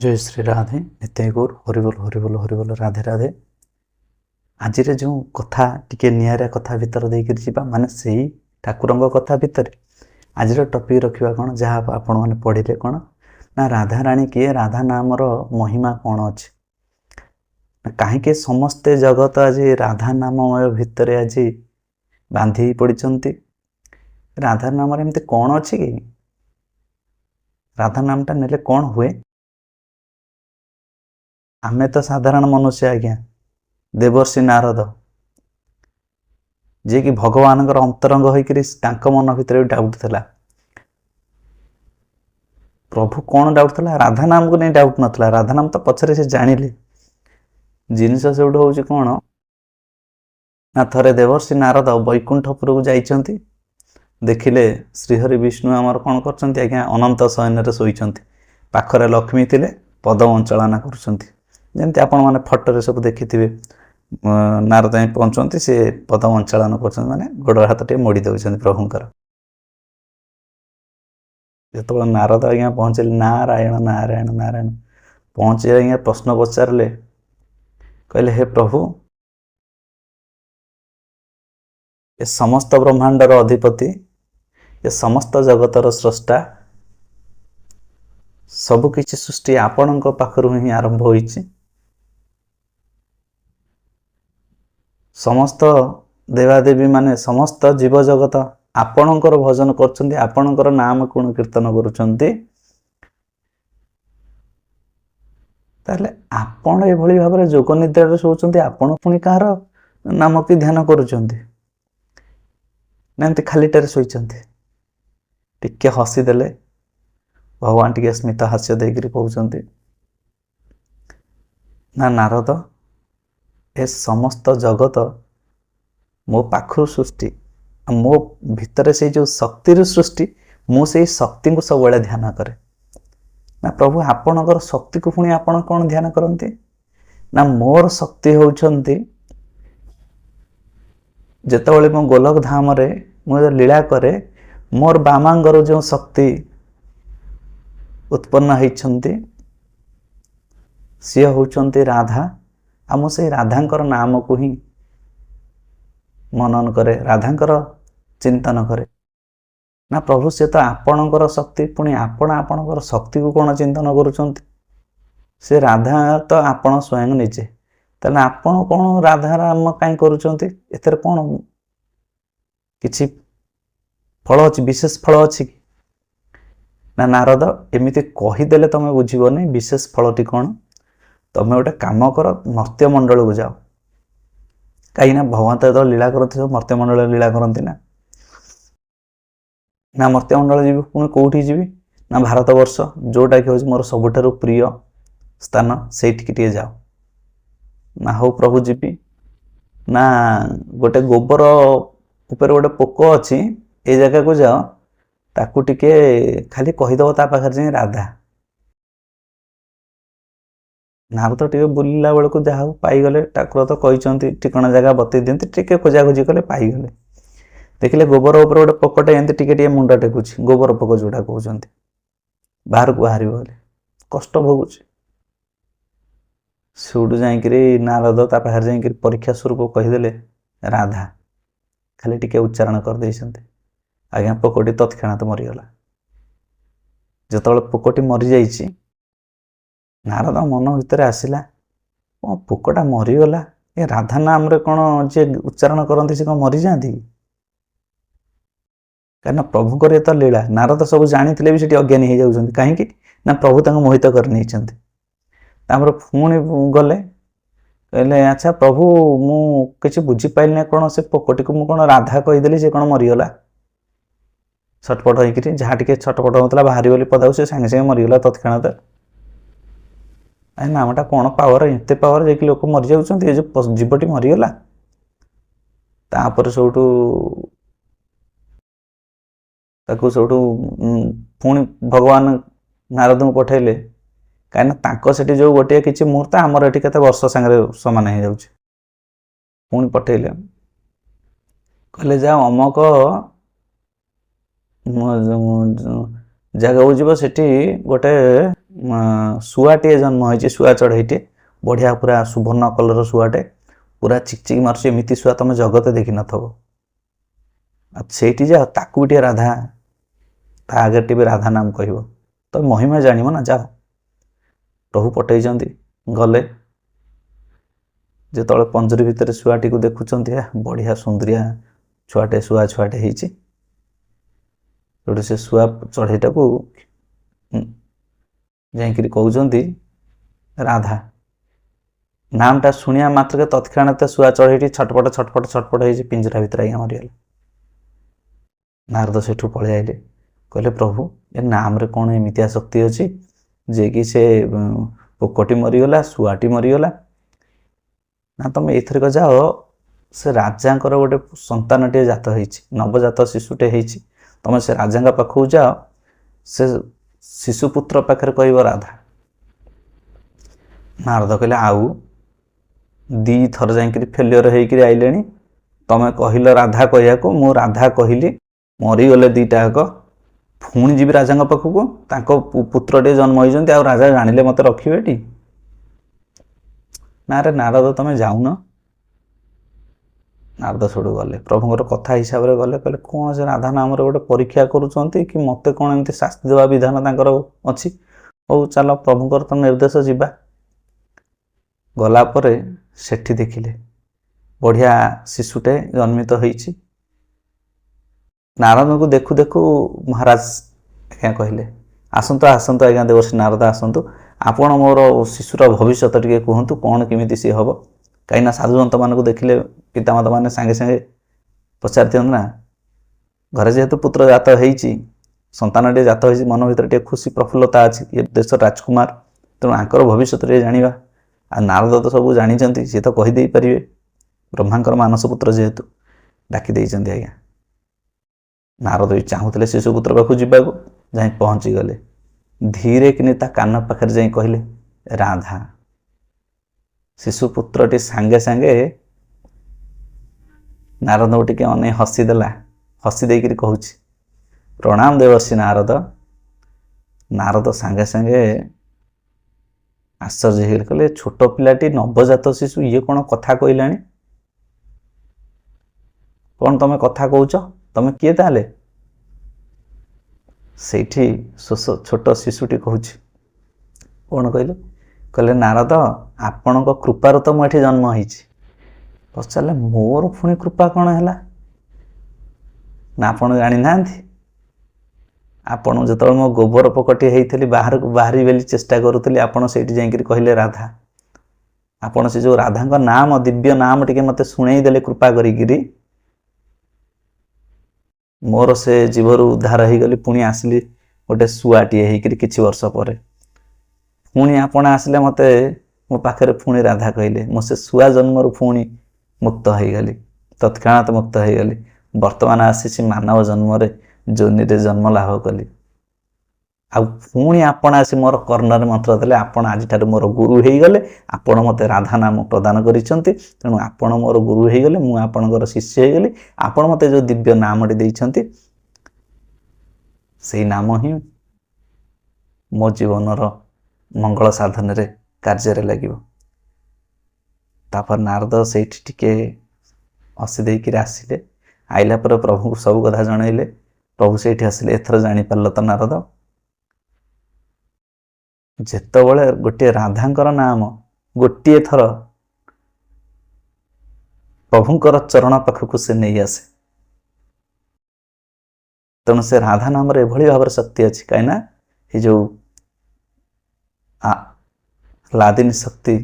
जय श्री राधे नित्य गौर हरिबोल हरिबोल हरिबोल राधे राधे। आज जो कथा टिके नियारा कथा भितर देकर जीवा माने सही ठाकुरंग कथा भितर आज टॉपिक रखा कौन जहाँ आपण मैंने पढ़िले कौन ना राधा राणी किए राधा नामर महिमा कौन अच्छे कहीं समस्ते जगत आज राधा नाममय भितर आज बांधि पड़ती। राधा नाम एमती कौन अच्छी कि राधा नामटा नेले कौन हुए। आमे तो साधारण मनुष्य आज्ञा देवर्षि नारद जे कि भगवान अंतरंग होकर मन भितर डाउट था प्रभु कौन डाउट था राधा नाम को नहीं डाउट नाला राधा नाम तो पछरे से जानिले जिनस से हूँ कौन ना थरे देवर्षि नारद वैकुंठपुर को जाइछंती देखिले श्रीहरि विष्णु आमर कौन कर आज्ञा अनंत शयन शोइछंती पाखरे लक्ष्मी थिले पद अंचलना करुछंती जमती आपण मैंने फटोरे सब देखि नारद पहुँचती सी पद अंचलन कर माने गोड़ हाथ टे मोड़ी दौरान प्रभुंर जो नारद आज्ञा पहुँचले नारायण नारायण नारायण पहुँचे आज्ञा प्रश्न पचारे कहले हे प्रभु ये समस्त ब्रह्मांडर अधिपति ये समस्त जगतर स्रष्टा सबकि सृष्टि आपण पाखर ही आरंभ होइछि समस्त देवादेवी माने समस्त जीव जगत आपणकर भजन करछन्ति आपणकर नाम गुण कीर्तन करुछन्ति ताले आपण एभली भाबरे जोग निद्रा सोचन्ति आपण पुणी कहार नाम की ध्यान करुछन्ति नामती खालीटारे शोइछन्ति टिके हसी देले भगवान टिके स्मित हास्य देकर कहते ना नारद ए समस्त जगत मो पाखु सृष्टि मो भितर से जो शक्ति सृष्टि मुझे शक्ति को सब ध्यान करे ना प्रभु आपणकर शक्ति को पुणी आपण कौन ध्यान करते ना मोर शक्ति होउछन्ति जेतबेले मो गोलक धाम रे मो लीला करे मोर बामांगर जो शक्ति उत्पन्न होइछन्ति सी होउछन्ति राधा आम से राधांकर नाम को ही मनन करे राधांकर चिंतन करे ना प्रभु से तो आपणकर शक्ति पुणी आपण आपणकर शक्ति को कौन चिंतन करुछन्ति से राधा तो आपण स्वयं निजे ताले आपण कौन राधा राम कहीं करुछन्ति एथरे कौन किछि फल अछि विशेष फल अछि कि ना नारद एमती कहीदेले तुम बुझीबनी विशेष फलटी कौन तुम गोटे काम कर मर्त्य मंडल को जाओ कहीं भगवान तो लीला करते मर्त्य मंडल लीला करती ना मर्त्य मंडल जी पुणी कौटी जी ना भारत वर्ष जोटा कि मोर सबुठारु प्रिय स्थान से जाओ ना हो प्रभु जीवी ना गोटे गोबर ऊपर गोटे पोक अच्छी ए जगह को जाओ ताकू टिके खाली कहीदब ता पाखर जाए राधा नारद टे बुलला बेलू जहाँ पाईगले ठाकुर तो कहते ठिकना जगह बतई दिखते टे खोजाखोजी कले पाईगले देखिले गोबर उपर गोटे पोकटे एमती टे मुंडा टेकुची गोबर पोक जोड़ा कहते बाहर को बाहर बोले कष्ट भोगुच सेठू जाकि नारद ता पाखर जा परीक्षा स्वरूप कहीदेले राधा खाली टिके उच्चारण कर देइछन्ते आज्ञा पोकटी तत्क्षणात मरीगला जो पोकटी मरी जाइए नारद मन भितर आसला पोकटा मरीगला ये राधा नाम रे कौन जे उच्चारण करते से कौन मरी जाती कहीं प्रभुकर ये तो लीला नारद सब जानी भी अज्ञानी हो जाती कहीं ना प्रभु तक मोहित कर पुणी गले कहले अच्छा प्रभु मुझे बुझीपारे ना कौन से पोकटी को मुझे राधा कहीदेली से कौन मरीगला छटपट होकर जहाँ टे छटपट होता बाहरी गली पदा से सागे सागे मरीगला तत्क्षणात नामटा कौन पावर एत पावर जे लोक मरी जाऊँ जो जीवटी मरीगला तापर सब पुणी भगवान नारद को पठेले कहीं से जो गोटे किसी मुहूर्त आमर ये केते वर्ष सांगे सामान हो जाऊँ पुणी पठेले कहले जा अमक जगह जीव से गोटे ଶୁଆଟିଏ ଜନ୍ମ ହେଇଛି, ଶୁଆ ଚଢ଼େଇଟିଏ, ବଢ଼ିଆ ପୁରା ସୁବର୍ଣ୍ଣ କଲର ଶୁଆଟେ, ପୁରା ଚିକଚିକି ମାରୁଛି, ଏମିତି ଶୁଆ ତମେ ଜଗତ ଦେଖିନଥିବ। ଆଉ ସେଇଠି ଯାଅ, ତାକୁ ବି ଟିକେ ରାଧା, ତା ଆଗରେ ଟିକେ ରାଧା ନାମ କହିବ, ତ ମହିମା ଜାଣିବ ନା। ଯାଅ, ପ୍ରଭୁ ପଠେଇଛନ୍ତି। ଗଲେ, ଯେତେବେଳେ ପଞ୍ଜୁରୀ ଭିତରେ ଶୁଆଟିକୁ ଦେଖୁଛନ୍ତି, ବଢ଼ିଆ ସୁନ୍ଦରିଆ ଛୁଆଟେ, ଶୁଆ ଛୁଆଟେ ହେଇଛି। ଯୋଉଠି ସେ ଶୁଆ ଚଢ଼େଇଟାକୁ ଯାଇକିରି କହୁଛନ୍ତି ରାଧା। ନାମଟା ଶୁଣିବା ମାତ୍ରକେ ତତ୍କ୍ଷଣାତ୍ ଶୁଆ ଚଢ଼େଇଟି ଛଟପଟ ଛଟପଟ ଛଟପଟ ହେଇଛି ପିଞ୍ଜରା ଭିତରେ ଆଜ୍ଞା ମରିଗଲା। ନାରଦ ସେଠୁ ପଳେଇ ଆଇଲେ, କହିଲେ ପ୍ରଭୁ ଏ ନାମରେ କ'ଣ ଏମିତିଆ ଶକ୍ତି ଅଛି ଯେ କି ସେ ପୋକଟି ମରିଗଲା, ଶୁଆଟି ମରିଗଲା। ନା ତମେ ଏଇଥରିକ ଯାଅ, ସେ ରାଜାଙ୍କର ଗୋଟେ ସନ୍ତାନଟିଏ ଜାତ ହେଇଛି, ନବଜାତ ଶିଶୁଟେ ହେଇଛି, ତମେ ସେ ରାଜାଙ୍କ ପାଖକୁ ଯାଅ, ସେ ଶିଶୁପୁତ୍ର ପାଖରେ କହିବ ରାଧା। ନାରଦ କହିଲେ ଆଉ 2 ଥର ଯାଇକିରି ଫେଲିୟର ହେଇକିରି ଆଇଲେଣି, ତମେ କହିଲ ରାଧା କହିବାକୁ, ମୁଁ ରାଧା କହିଲି, ମରିଗଲେ 2ଟା ଯାକ, ପୁଣି ଯିବି ରାଜାଙ୍କ ପାଖକୁ, ତାଙ୍କ ପୁତ୍ରଟିଏ ଜନ୍ମ ହେଇଛନ୍ତି, ଆଉ ରାଜା ଜାଣିଲେ ମୋତେ ରଖିବେଟି? ନା ରେ ନାରଦ ତମେ ଯାଉନ। ନାରଦ ସେଠୁ ଗଲେ, ପ୍ରଭୁଙ୍କର କଥା ହିସାବରେ ଗଲେ, କହିଲେ କ'ଣ ସେ ରାଧା ନାମରେ ଗୋଟେ ପରୀକ୍ଷା କରୁଛନ୍ତି କି ମୋତେ କ'ଣ ଏମିତି ଶାସ୍ତି ଦେବା ବିଧାନ ତାଙ୍କର ଅଛି? ହଉ ଚାଲ, ପ୍ରଭୁଙ୍କର ତ ନିର୍ଦ୍ଦେଶ, ଯିବା। ଗଲା ପରେ ସେଠି ଦେଖିଲେ ବଢ଼ିଆ ଶିଶୁଟେ ଜନ୍ମିତ ହେଇଛି। ନାରଦଙ୍କୁ ଦେଖୁ ଦେଖୁ ମହାରାଜ ଆଜ୍ଞା କହିଲେ, ଆସନ୍ତୁ ଆସନ୍ତୁ ଆଜ୍ଞା ଦେବର୍ଷି ନାରଦ ଆସନ୍ତୁ, ଆପଣ ମୋର ଶିଶୁର ଭବିଷ୍ୟତ ଟିକେ କୁହନ୍ତୁ, କ'ଣ କେମିତି ସିଏ ହେବ। କାହିଁକିନା ସାଧୁସନ୍ତମାନଙ୍କୁ ଦେଖିଲେ ପିତାମାତାମାନେ ସାଙ୍ଗେ ସାଙ୍ଗେ ପଚାରି ଦିଅନ୍ତି ନା, ଘରେ ଯେହେତୁ ପୁତ୍ର ଜାତ ହେଇଛି, ସନ୍ତାନଟିଏ ଜାତ ହେଇଛି, ମନ ଭିତରେ ଟିକେ ଖୁସି ପ୍ରଫୁଲ୍ଲତା ଅଛି, ଏ ଦେଶ ରାଜକୁମାର, ତେଣୁ ଆଙ୍କର ଭବିଷ୍ୟତ ଟିକେ ଜାଣିବା। ଆଉ ନାରଦ ତ ସବୁ ଜାଣିଛନ୍ତି, ସିଏ ତ କହିଦେଇପାରିବେ, ବ୍ରହ୍ମାଙ୍କର ମାନସ ପୁତ୍ର ଯେହେତୁ ଡାକି ଦେଇଛନ୍ତି ଆଜ୍ଞା। ନାରଦ ବି ଚାହୁଁଥିଲେ ଶିଶୁପୁତ୍ର ପାଖକୁ ଯିବାକୁ, ଯାଇ ପହଞ୍ଚିଗଲେ, ଧୀରେ କିନି ତା କାନ ପାଖରେ ଯାଇ କହିଲେ ରାଧା। ଶିଶୁପୁତ୍ରଟି ସାଙ୍ଗେ ସାଙ୍ଗେ ନାରଦକୁ ଟିକେ ଅନେଇ ହସିଦେଲା, ହସି ଦେଇକିରି କହୁଛି ପ୍ରଣାମ ଦେବର୍ଷି ନାରଦ। ନାରଦ ସାଙ୍ଗେ ସାଙ୍ଗେ ଆଶ୍ଚର୍ଯ୍ୟ ହେଇଗଲେ, କହିଲେ ଛୋଟ ପିଲାଟି, ନବଜାତ ଶିଶୁ, ଇଏ କ'ଣ କଥା କହିଲାଣି? କ'ଣ ତମେ କଥା କହୁଛ? ତମେ କିଏ ତାହେଲେ? ସେଇଠି ଛୋଟ ଶିଶୁଟି କହୁଛି, କ'ଣ କହିଲେ? କହିଲେ ନାରଦ, ଆପଣଙ୍କ କୃପାରୁ ତ ମୁଁ ଏଠି ଜନ୍ମ ହେଇଛି। ପଚାରିଲେ ମୋର ପୁଣି କୃପା କ'ଣ ହେଲା? ନା ଆପଣ ଜାଣିନାହାନ୍ତି? ଆପଣ ଯେତେବେଳେ ମୋ ଗୋବର ପୋକଟିଏ ହେଇଥିଲି, ବାହାରକୁ ବାହାରି ବୋଲି ଚେଷ୍ଟା କରୁଥିଲି, ଆପଣ ସେଇଠି ଯାଇକିରି କହିଲେ ରାଧା। ଆପଣ ସେ ଯେଉଁ ରାଧାଙ୍କ ନାମ, ଦିବ୍ୟ ନାମ ଟିକେ ମୋତେ ଶୁଣେଇ ଦେଲେ କୃପା କରିକିରି, ମୋର ସେ ଜୀବରୁ ଉଦ୍ଧାର ହେଇଗଲି, ପୁଣି ଆସିଲି ଗୋଟେ ଶୁଆଟିଏ ହେଇକିରି କିଛି ବର୍ଷ ପରେ। ପୁଣି ଆପଣ ଆସିଲେ, ମୋତେ ମୋ ପାଖରେ ପୁଣି ରାଧା କହିଲେ, ମୁଁ ସେ ଶୁଆ ଜନ୍ମରୁ ପୁଣି ମୁକ୍ତ ହେଇଗଲି, ତତ୍କ୍ଷଣାତ୍ ମୁକ୍ତ ହେଇଗଲି। ବର୍ତ୍ତମାନ ଆସିଛି ମାନବ ଜନ୍ମରେ, ଯୋନିରେ ଜନ୍ମ ଲାଭ କଲି। ଆଉ ପୁଣି ଆପଣ ଆସି ମୋର କର୍ଣ୍ଣରେ ମନ୍ତ୍ର ଦେଲେ, ଆପଣ ଆଜିଠାରୁ ମୋର ଗୁରୁ ହେଇଗଲେ, ଆପଣ ମୋତେ ରାଧା ନାମ ପ୍ରଦାନ କରିଛନ୍ତି, ତେଣୁ ଆପଣ ମୋର ଗୁରୁ ହେଇଗଲେ, ମୁଁ ଆପଣଙ୍କର ଶିଷ୍ୟ ହେଇଗଲି। ଆପଣ ମୋତେ ଯେଉଁ ଦିବ୍ୟ ନାମଟି ଦେଇଛନ୍ତି, ସେଇ ନାମ ହିଁ ମୋ ଜୀବନର ମଙ୍ଗଳ ସାଧନରେ କାର୍ଯ୍ୟରେ ଲାଗିବ। ତାପରେ ନାରଦ ସେଇଠି ଟିକେ ହସି ଦେଇକିରି ଆସିଲେ, ଆଇଲା ପରେ ପ୍ରଭୁଙ୍କୁ ସବୁ କଥା ଜଣାଇଲେ। ପ୍ରଭୁ ସେଇଠି ଆସିଲେ, ଏଥର ଜାଣିପାରିଲ ତ ନାରଦ, ଯେତେବେଳେ ଗୋଟିଏ ରାଧାଙ୍କର ନାମ ଗୋଟିଏ ଥର ପ୍ରଭୁଙ୍କର ଚରଣ ପାଖକୁ ସେ ନେଇ ଆସେ, ତେଣୁ ସେ ରାଧା ନାମରେ ଏଭଳି ଭାବରେ ଶକ୍ତି ଅଛି। କାହିଁକିନା ଏ ଯେଉଁ ଲାଦିନୀ ଶକ୍ତି,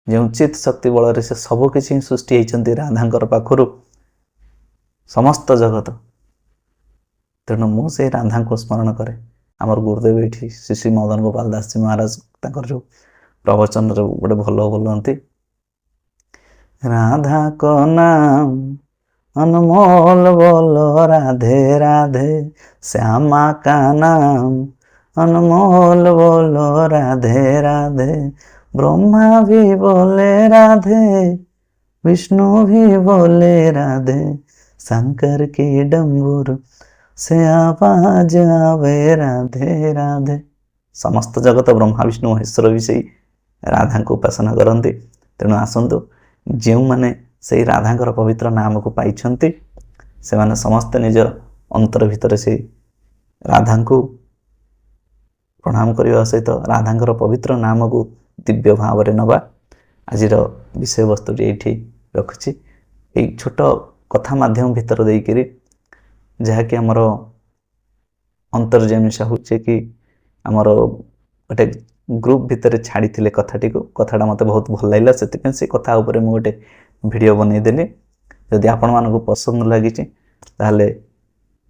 ଯେଉଁ ଚିତ୍ ଶକ୍ତି ବଳରେ ସେ ସବୁକିଛି ହିଁ ସୃଷ୍ଟି ହେଇଛନ୍ତି ରାଧାଙ୍କର ପାଖରୁ, ସମସ୍ତ ଜଗତ। ତେଣୁ ମୁଁ ସେଇ ରାଧାଙ୍କୁ ସ୍ମରଣ କରେ। ଆମର ଗୁରୁଦେବ ଏଇଠି ଶ୍ରୀ ଶ୍ରୀ ମଦନ ଗୋପାଳ ଦାସଜୀ ମହାରାଜ, ତାଙ୍କର ଯେଉଁ ପ୍ରବଚନରେ ଗୋଟେ ଭଲ ବୋଲନ୍ତି, राधा को नाम अनमोल बोलो राधे राधे, श्यामा का नाम अनमोल बोलो राधे राधे, ब्रह्मा भी बोले राधे, विष्णु भी बोले राधे, शंकर की डंबुर से आवाज आवे राधे राधे। समस्त जगत ब्रह्मा विष्णु महेश्वर भी से राधा को उपासना करती। तेणु आसतु जो मैंने से राधांकर पवित्र नाम को पाई से माने समस्त निज अंतर भितर से राधा को प्रणाम करने सहित राधांकर पवित्र नाम को दिव्य भाव में नवा। आज विषय वस्तु ये रखुची ये छोट कथा माध्यम भीतर देकरी जहाँकि आमर अंतर्जामी साहू कि आमर गोटे ग्रुप भितर छाड़ी कथाटी को कथाटा मत बहुत भल लगा से कथा उपरे मु गोटे वीडियो बनईदेली। जदि आपण मानक पसंद लगी ताहले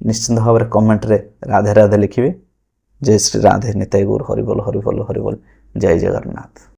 निश्चित भाव में कमेंट रे राधे राधे लिखिए। जय श्री राधे निताई गौर हरिबोल हरिबोल हरिबोल। जय जगन्नाथ।